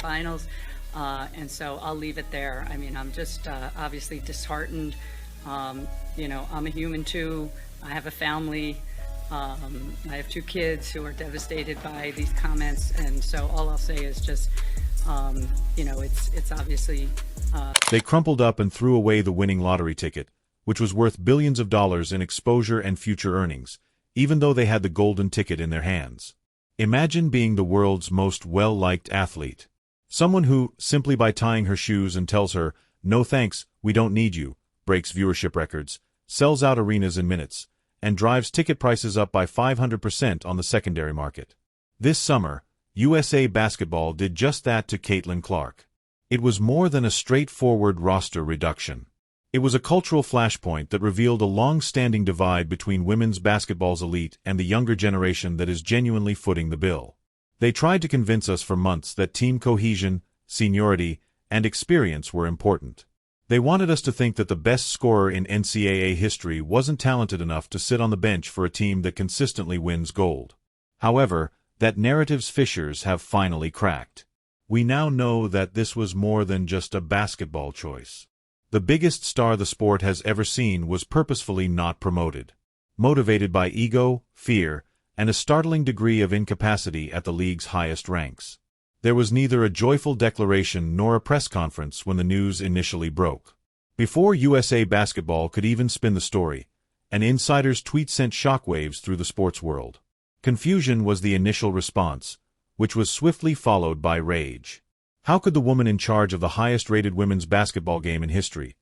finals. And so I'll leave it there. I mean, I'm just obviously disheartened. You know, I'm a human too. I have a family. I have 2 kids who are devastated by these comments. And so all I'll say is just, you know, it's obviously... They crumpled up and threw away the winning lottery ticket, which was worth billions of dollars in exposure and future earnings, even though they had the golden ticket in their hands. Imagine being the world's most well-liked athlete. Someone who, simply by tying her shoes and tells her, "No thanks, we don't need you," breaks viewership records, sells out arenas in minutes, and drives ticket prices up by 500% on the secondary market. This summer, USA Basketball did just that to Caitlin Clark. It was more than a straightforward roster reduction. It was a cultural flashpoint that revealed a long-standing divide between women's basketball's elite and the younger generation that is genuinely footing the bill. They tried to convince us for months that team cohesion, seniority, and experience were important. They wanted us to think that the best scorer in NCAA history wasn't talented enough to sit on the bench for a team that consistently wins gold. However, that narrative's fissures have finally cracked. We now know that this was more than just a basketball choice. The biggest star the sport has ever seen was purposefully not promoted. Motivated by ego, fear, and a startling degree of incapacity at the league's highest ranks. There was neither a joyful declaration nor a press conference when the news initially broke. Before USA Basketball could even spin the story, an insider's tweet sent shockwaves through the sports world. Confusion was the initial response, which was swiftly followed by rage. How could the woman in charge of the highest-rated women's basketball game in history,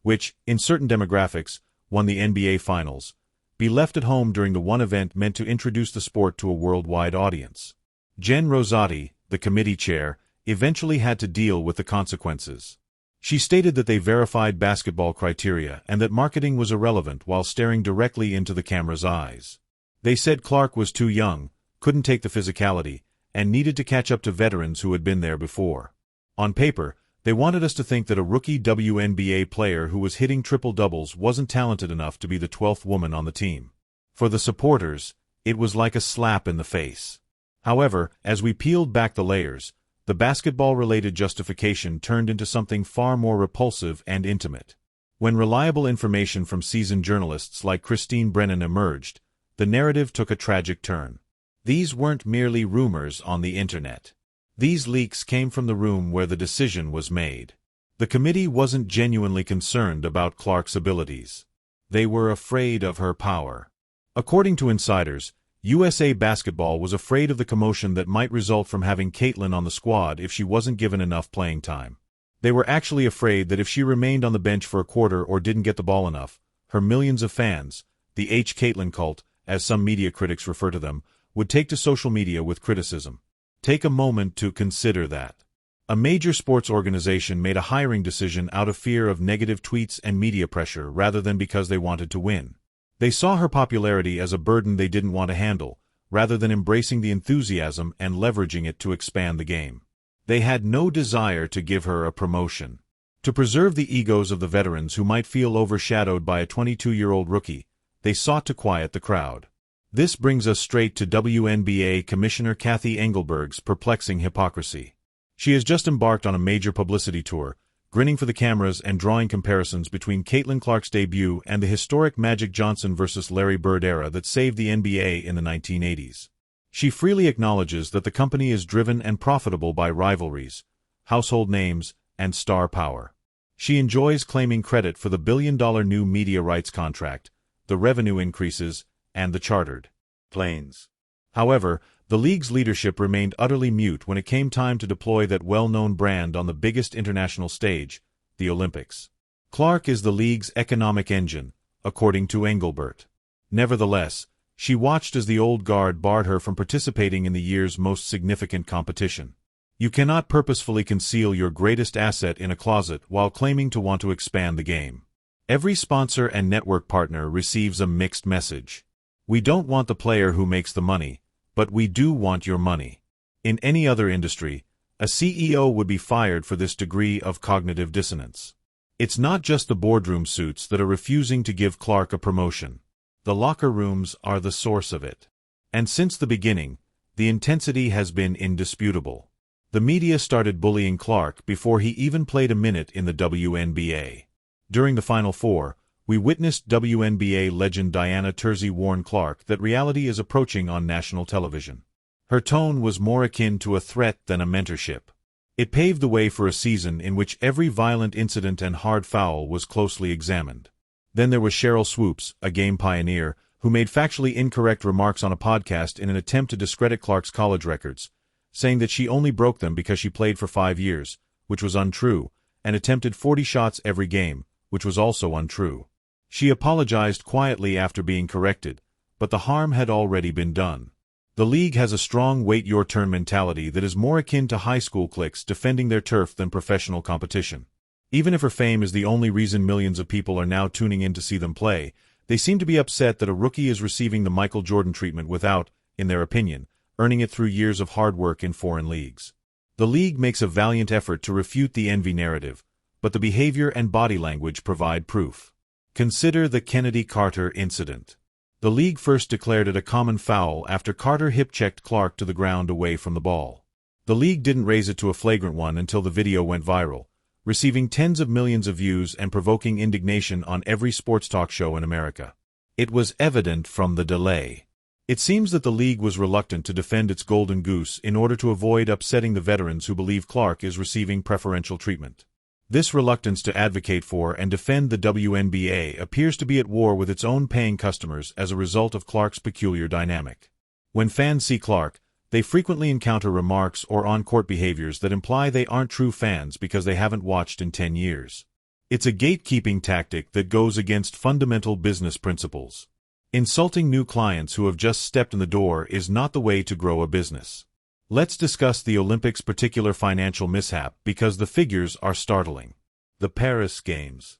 which, in certain demographics, won the NBA Finals, be left at home during the one event meant to introduce the sport to a worldwide audience? Jen Rosati, the committee chair, eventually had to deal with the consequences. She stated that they verified basketball criteria and that marketing was irrelevant while staring directly into the camera's eyes. They said Clark was too young, couldn't take the physicality, and needed to catch up to veterans who had been there before. On paper, they wanted us to think that a rookie WNBA player who was hitting triple-doubles wasn't talented enough to be the 12th woman on the team. For the supporters, it was like a slap in the face. However, as we peeled back the layers, the basketball-related justification turned into something far more repulsive and intimate. When reliable information from seasoned journalists like Christine Brennan emerged, the narrative took a tragic turn. These weren't merely rumors on the internet. These leaks came from the room where the decision was made. The committee wasn't genuinely concerned about Clark's abilities. They were afraid of her power. According to insiders, USA Basketball was afraid of the commotion that might result from having Caitlin on the squad if she wasn't given enough playing time. They were actually afraid that if she remained on the bench for a quarter or didn't get the ball enough, her millions of fans, the Caitlin cult, as some media critics refer to them, would take to social media with criticism. Take a moment to consider that. A major sports organization made a hiring decision out of fear of negative tweets and media pressure rather than because they wanted to win. They saw her popularity as a burden they didn't want to handle, rather than embracing the enthusiasm and leveraging it to expand the game. They had no desire to give her a promotion. To preserve the egos of the veterans who might feel overshadowed by a 22-year-old rookie, they sought to quiet the crowd. This brings us straight to WNBA Commissioner Cathy Engelberg's perplexing hypocrisy. She has just embarked on a major publicity tour, grinning for the cameras and drawing comparisons between Caitlin Clark's debut and the historic Magic Johnson versus Larry Bird era that saved the NBA in the 1980s. She freely acknowledges that the company is driven and profitable by rivalries, household names, and star power. She enjoys claiming credit for the billion-dollar new media rights contract, the revenue increases, and the chartered planes. However, the league's leadership remained utterly mute when it came time to deploy that well-known brand on the biggest international stage, the Olympics. Clark is the league's economic engine, according to Engelbert. Nevertheless, she watched as the old guard barred her from participating in the year's most significant competition. You cannot purposefully conceal your greatest asset in a closet while claiming to want to expand the game. Every sponsor and network partner receives a mixed message. We don't want the player who makes the money, but we do want your money. In any other industry, a CEO would be fired for this degree of cognitive dissonance. It's not just the boardroom suits that are refusing to give Clark a promotion. The locker rooms are the source of it. And since the beginning, the intensity has been indisputable. The media started bullying Clark before he even played a minute in the WNBA. During the Final Four, we witnessed WNBA legend Diana Taurasi warn Clark that reality is approaching on national television. Her tone was more akin to a threat than a mentorship. It paved the way for a season in which every violent incident and hard foul was closely examined. Then there was Cheryl Swoops, a game pioneer, who made factually incorrect remarks on a podcast in an attempt to discredit Clark's college records, saying that she only broke them because she played for 5 years, which was untrue, and attempted 40 shots every game, which was also untrue. She apologized quietly after being corrected, but the harm had already been done. The league has a strong wait-your-turn mentality that is more akin to high school cliques defending their turf than professional competition. Even if her fame is the only reason millions of people are now tuning in to see them play, they seem to be upset that a rookie is receiving the Michael Jordan treatment without, in their opinion, earning it through years of hard work in foreign leagues. The league makes a valiant effort to refute the envy narrative, but the behavior and body language provide proof. Consider the Kennedy Carter incident. The league first declared it a common foul after Carter hip-checked Clark to the ground away from the ball. The league didn't raise it to a flagrant one until the video went viral, receiving tens of millions of views and provoking indignation on every sports talk show in America. It was evident from the delay. It seems that the league was reluctant to defend its golden goose in order to avoid upsetting the veterans who believe Clark is receiving preferential treatment. This reluctance to advocate for and defend the WNBA appears to be at war with its own paying customers as a result of Clark's peculiar dynamic. When fans see Clark, they frequently encounter remarks or on-court behaviors that imply they aren't true fans because they haven't watched in 10 years. It's a gatekeeping tactic that goes against fundamental business principles. Insulting new clients who have just stepped in the door is not the way to grow a business. Let's discuss the Olympics' particular financial mishap because the figures are startling. The Paris Games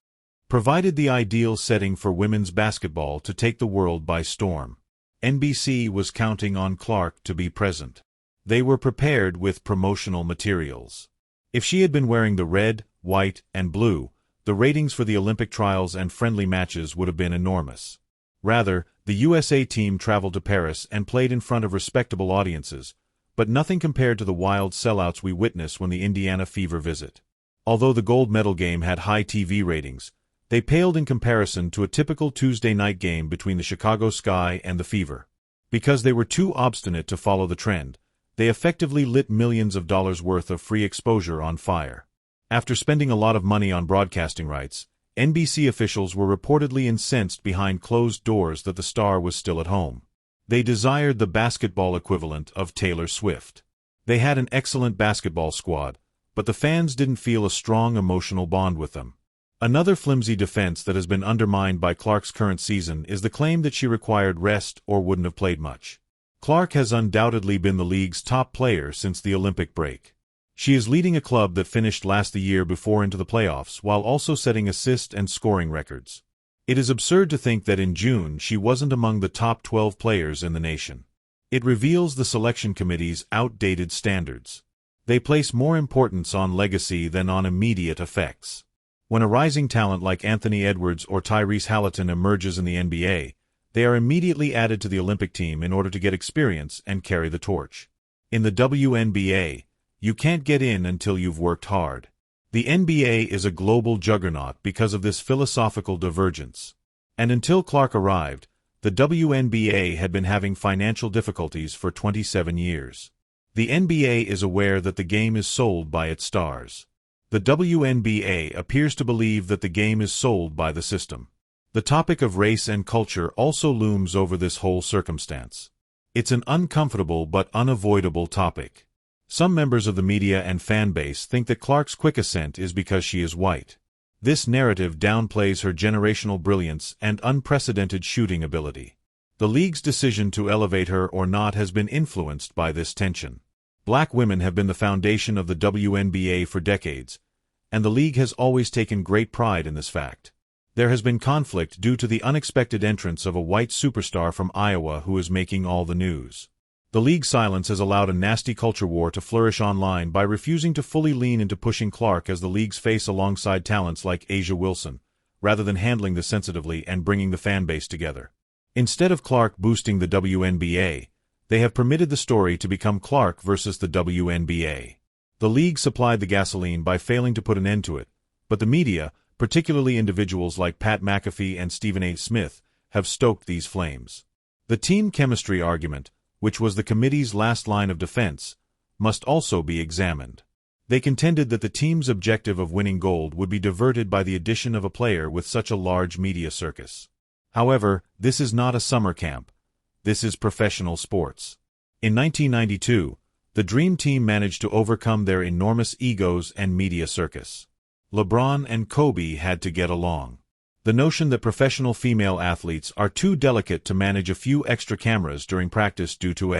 provided the ideal setting for women's basketball to take the world by storm. NBC was counting on Clark to be present. They were prepared with promotional materials. If she had been wearing the red, white, and blue, the ratings for the Olympic trials and friendly matches would have been enormous. Rather, the USA team traveled to Paris and played in front of respectable audiences, but nothing compared to the wild sellouts we witnessed when the Indiana Fever visit. Although the gold medal game had high TV ratings, they paled in comparison to a typical Tuesday night game between the Chicago Sky and the Fever. Because they were too obstinate to follow the trend, they effectively lit millions of dollars worth of free exposure on fire. After spending a lot of money on broadcasting rights, NBC officials were reportedly incensed behind closed doors that the star was still at home. They desired the basketball equivalent of Taylor Swift. They had an excellent basketball squad, but the fans didn't feel a strong emotional bond with them. Another flimsy defense that has been undermined by Clark's current season is the claim that she required rest or wouldn't have played much. Clark has undoubtedly been the league's top player since the Olympic break. She is leading a club that finished last the year before into the playoffs while also setting assist and scoring records. It is absurd to think that in June she wasn't among the top 12 players in the nation. It reveals the selection committee's outdated standards. They place more importance on legacy than on immediate effects. When a rising talent like Anthony Edwards or Tyrese Halliburton emerges in the NBA, they are immediately added to the Olympic team in order to get experience and carry the torch. In the WNBA, you can't get in until you've worked hard. The NBA is a global juggernaut because of this philosophical divergence. And until Clark arrived, the WNBA had been having financial difficulties for 27 years. The NBA is aware that the game is sold by its stars. The WNBA appears to believe that the game is sold by the system. The topic of race and culture also looms over this whole circumstance. It's an uncomfortable but unavoidable topic. Some members of the media and fan base think that Clark's quick ascent is because she is white. This narrative downplays her generational brilliance and unprecedented shooting ability. The league's decision to elevate her or not has been influenced by this tension. Black women have been the foundation of the WNBA for decades, and the league has always taken great pride in this fact. There has been conflict due to the unexpected entrance of a white superstar from Iowa who is making all the news. The league's silence has allowed a nasty culture war to flourish online by refusing to fully lean into pushing Clark as the league's face alongside talents like A'ja Wilson, rather than handling this sensitively and bringing the fan base together. Instead of Clark boosting the WNBA, they have permitted the story to become Clark versus the WNBA. The league supplied the gasoline by failing to put an end to it, but the media, particularly individuals like Pat McAfee and Stephen A. Smith, have stoked these flames. The team chemistry argument, which was the committee's last line of defense, must also be examined. They contended that the team's objective of winning gold would be diverted by the addition of a player with such a large media circus. However, this is not a summer camp. This is professional sports. In 1992, the Dream Team managed to overcome their enormous egos and media circus. LeBron and Kobe had to get along. The notion that professional female athletes are too delicate to manage a few extra cameras during practice due to a